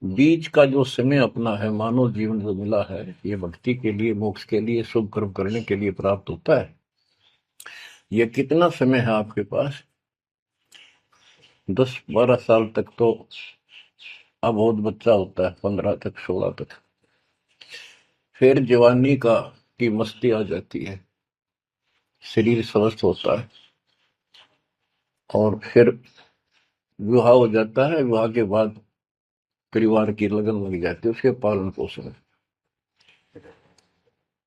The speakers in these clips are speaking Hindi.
बीच का जो समय अपना है, मानव जीवन जो मिला है, ये भक्ति के लिए, मोक्ष के लिए, शुभ कर्म करने के लिए प्राप्त होता है। ये कितना समय है आपके पास? 10-12 साल तक तो अब बहुत बच्चा होता है, 15 तक, 16 तक। फिर जवानी का की मस्ती आ जाती है, शरीर स्वस्थ होता है, और फिर विवाह हो जाता है। विवाह के बाद परिवार की लगन लग जाती है, उसके पालन पोषण,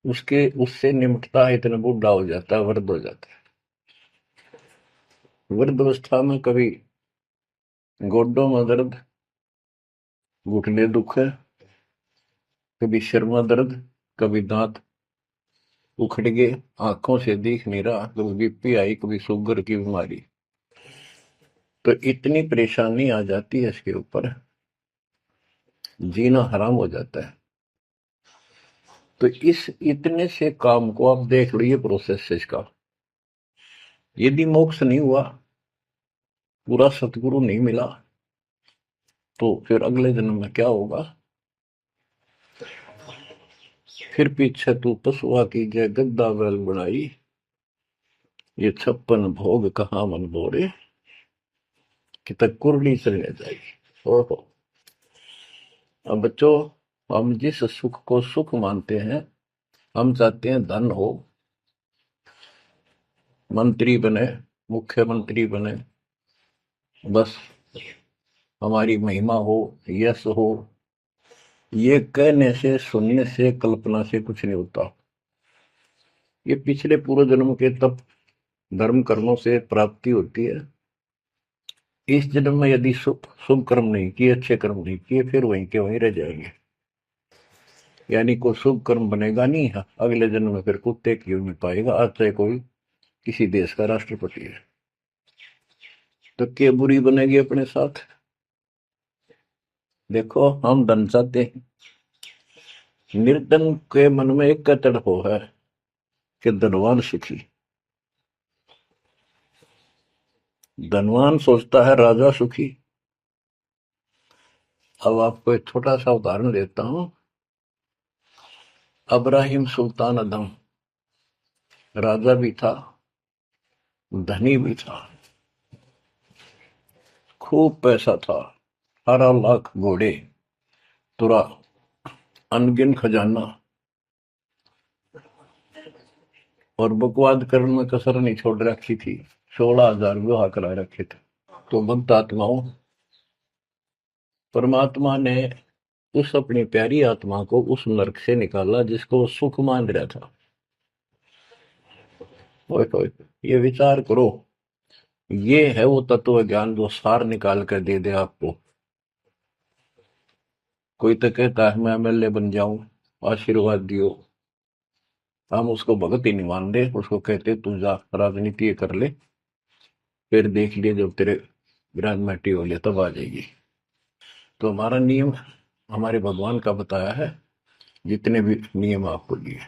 उसके उससे निमटता है, इतना बूढ़ा हो जाता है, वृद्ध हो जाता है। वृद्धावस्था में कभी गोड्डों में दर्द, घुटने दुख है, कभी सिर में दर्द, कभी दांत उखड़ गए, आंखों से दिख नहीं रहा, कभी बीपी आई, कभी शुगर की बीमारी। तो इतनी परेशानी आ जाती है इसके ऊपर, जीना हराम हो जाता है। तो इस इतने से काम को आप देख लो, ये प्रोसेस है इसका। यदि मोक्ष नहीं हुआ, पूरा सतगुरु नहीं मिला, तो फिर अगले जन्म में क्या होगा? फिर पीछे तू पशुआ की जय गद्दा बैल बनाई, ये 56 भोग कहाँ मन बोरे, कि तक कुरली चलने जाएगी। ओहो। अब बच्चों, हम जिस सुख को सुख मानते हैं, हम चाहते हैं धन हो, मंत्री बने, मुख्यमंत्री बने, बस हमारी महिमा हो, यश हो। ये कहने से, सुनने से, कल्पना से कुछ नहीं होता। ये पिछले पूर्व जन्म के तप, धर्म कर्मों से प्राप्ति होती है। इस जन्म में यदि शुभ शुभ कर्म नहीं किए, अच्छे कर्म नहीं किए, फिर वहीं के वहीं रह जाएंगे। यानी कोई शुभ कर्म बनेगा नहीं है, अगले जन्म में फिर कुत्ते की नहीं पाएगा, आज चाहे कोई किसी देश का राष्ट्रपति है। तो क्या बुरी बनेगी अपने साथ? देखो, हम धन चाहते हैं, निर्धन के मन में एक तड़प है कि धनवान सुखी। धनवान सोचता है राजा सुखी। अब आपको एक छोटा सा उदाहरण देता हूं। अब्राहिम सुल्तान अदम राजा भी था, धनी भी था, खूब पैसा था, 18 लाख घोड़े, तुरा, अनगिन खजाना, और बकवाद करने में कसर नहीं छोड़ रखी थी। 16,000 विवाह करा रखे थे। तो भक्त आत्माओं, परमात्मा ने उस अपनी प्यारी आत्मा को उस नरक से निकाला जिसको वो सुख मान रहा था। ओए ओए, ये विचार करो। ये है वो तत्व ज्ञान जो सार निकाल कर दे दे आपको। कोई तो कहता है मैं एमएलए बन जाऊं, आशीर्वाद दियो। हम उसको भगत ही नहीं मान रहे, उसको कहते तू जा राजनीति कर ले, फिर देख लिए जब तेरे ग्रांड हो ले तब आ जाएगी। तो हमारा नियम हमारे भगवान का बताया है, जितने भी नियम आपको दिए।